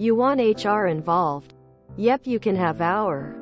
You want HR involved? Yep, you can have our.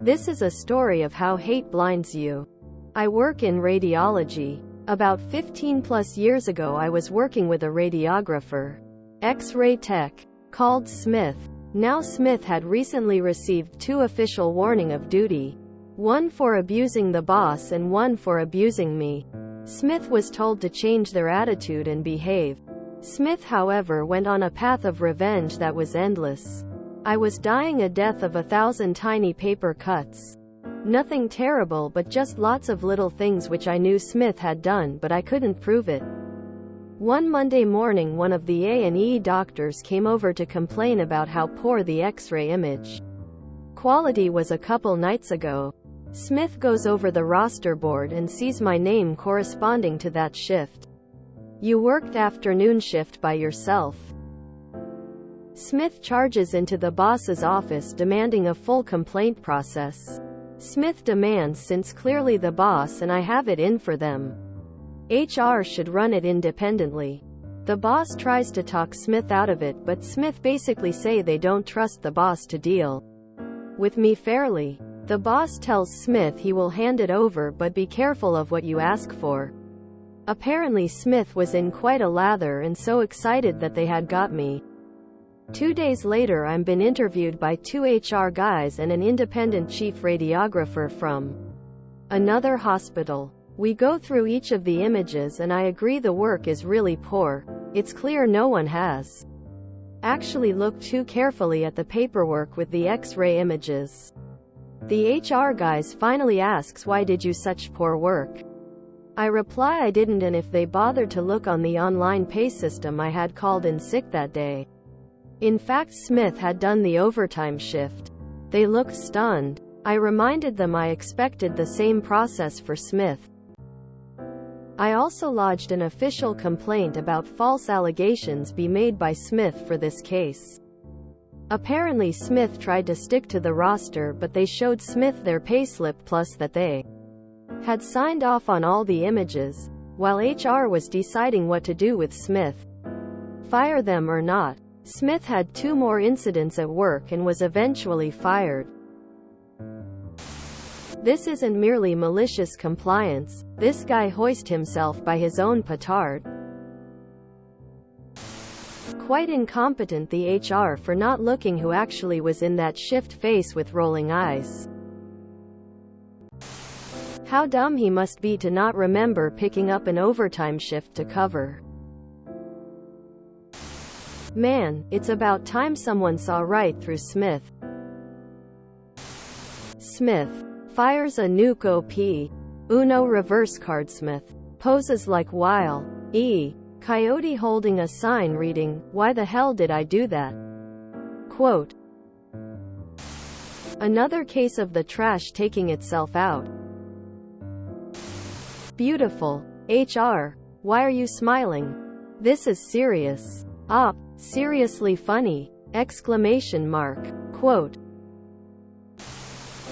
This is a story of how hate blinds you. I work in radiology. About 15 plus years ago I was working with a radiographer, X-ray tech, called Smith. Now Smith had recently received 2 official warning of duty. One for abusing the boss and one for abusing me. Smith was told to change their attitude and behave. Smith, however, went on a path of revenge that was endless. I was dying a death of 1,000 tiny paper cuts. Nothing terrible, but just lots of little things which I knew Smith had done, but I couldn't prove it. One Monday morning one of the A&E doctors came over to complain about how poor the X-ray image quality was a couple nights ago. Smith goes over the roster board and sees my name corresponding to that shift. You worked afternoon shift by yourself. Smith charges into the boss's office demanding a full complaint process. Smith demands, since clearly the boss and I have it in for them, HR should run it independently. The boss tries to talk Smith out of it, but Smith basically say they don't trust the boss to deal with me fairly. The boss tells Smith he will hand it over, but be careful of what you ask for. Apparently Smith was in quite a lather and so excited that they had got me. 2 days later I'm been interviewed by 2 HR guys and an independent chief radiographer from another hospital. We go through each of the images and I agree the work is really poor. It's clear no one has actually looked too carefully at the paperwork with the X-ray images. The HR guys finally asks, why did you such poor work? I reply I didn't, and if they bothered to look on the online pay system I had called in sick that day. In fact, Smith had done the overtime shift. They looked stunned. I reminded them I expected the same process for Smith. I also lodged an official complaint about false allegations be made by Smith for this case. Apparently Smith tried to stick to the roster, but they showed Smith their payslip plus that they had signed off on all the images, while HR was deciding what to do with Smith. Fire them or not. Smith had 2 more incidents at work and was eventually fired. This isn't merely malicious compliance. This guy hoist himself by his own petard. Quite incompetent the HR for not looking who actually was in that shift, face with rolling eyes. How dumb he must be to not remember picking up an overtime shift to cover. Man, it's about time someone saw right through Smith. Smith fires a nuke OP. Uno reverse card. Smith poses like Wile E. Coyote holding a sign reading, "Why the hell did I do that?" Quote. Another case of the trash taking itself out. Beautiful. HR. Why are you smiling? This is serious. Op. Seriously funny! Exclamation mark. Quote.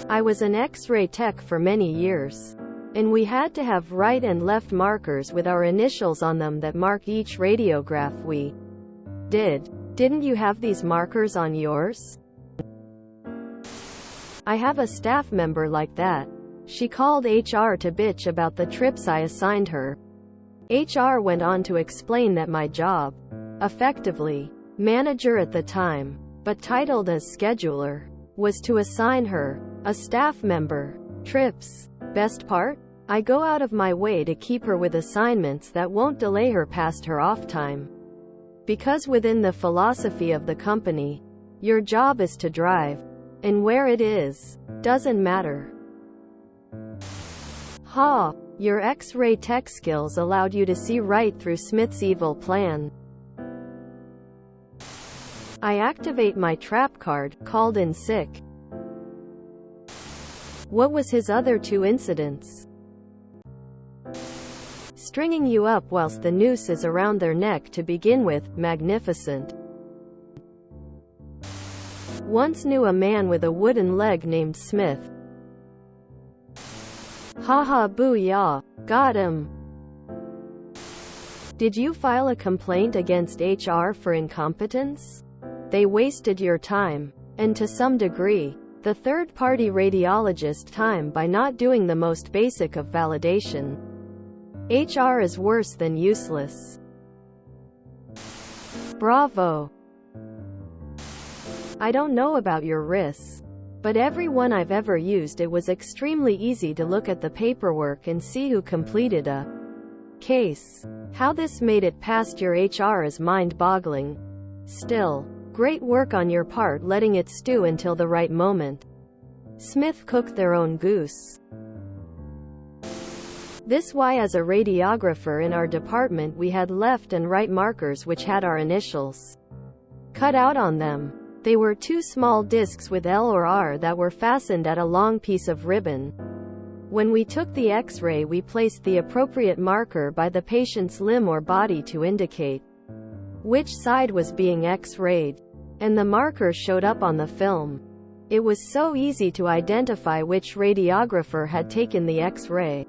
I was an X-ray tech for many years. And we had to have right and left markers with our initials on them that marked each radiograph we did. Didn't you have these markers on yours? I have a staff member like that. She called HR to bitch about the trips I assigned her. HR went on to explain that my job, effectively manager at the time, but titled as scheduler, was to assign her, a staff member, trips. Best part? I go out of my way to keep her with assignments that won't delay her past her off time. Because within the philosophy of the company, your job is to drive, and where it is, doesn't matter. Ha! Your X-ray tech skills allowed you to see right through Smith's evil plan. I activate my trap card, called in sick. What was his other 2 incidents? Stringing you up whilst the noose is around their neck to begin with, magnificent. Once knew a man with a wooden leg named Smith. Haha, booyah, got him. Did you file a complaint against HR for incompetence? They wasted your time, and to some degree, the third-party radiologist time by not doing the most basic of validation. HR is worse than useless. Bravo. I don't know about your risks, but every one I've ever used, it was extremely easy to look at the paperwork and see who completed a case. How this made it past your HR is mind-boggling. Still, great work on your part letting it stew until the right moment. Smith cooked their own goose. This why as a radiographer in our department we had left and right markers which had our initials cut out on them. They were two small discs with L or R that were fastened at a long piece of ribbon. When we took the X-ray, we placed the appropriate marker by the patient's limb or body to indicate which side was being X-rayed, and the marker showed up on the film. It was so easy to identify which radiographer had taken the X-ray.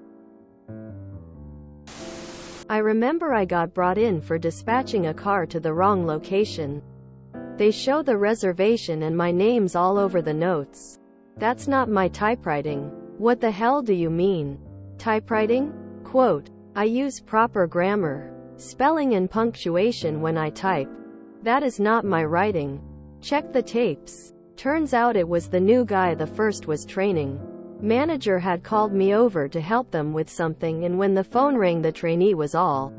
I remember I got brought in for dispatching a car to the wrong location. They show the reservation and my name's all over the notes. That's not my typewriting. What the hell do you mean? Typewriting? Quote, I use proper grammar, spelling and punctuation when I type. That is not my writing. Check the tapes. Turns out it was the new guy the first was training. Manager had called me over to help them with something, and when the phone rang the trainee was all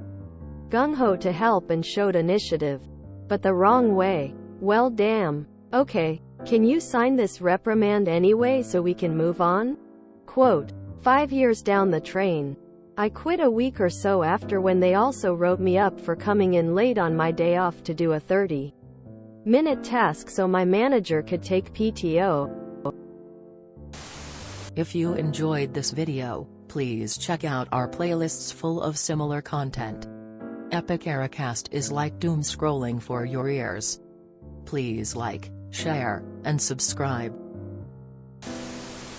gung-ho to help and showed initiative. But the wrong way. Well damn. Okay, can you sign this reprimand anyway so we can move on? Quote, 5 years down the train. I quit a week or so after when they also wrote me up for coming in late on my day off to do a 30-minute task so my manager could take PTO. If you enjoyed this video, please check out our playlists full of similar content. Epic Ericast is like doom scrolling for your ears. Please like, share, and subscribe.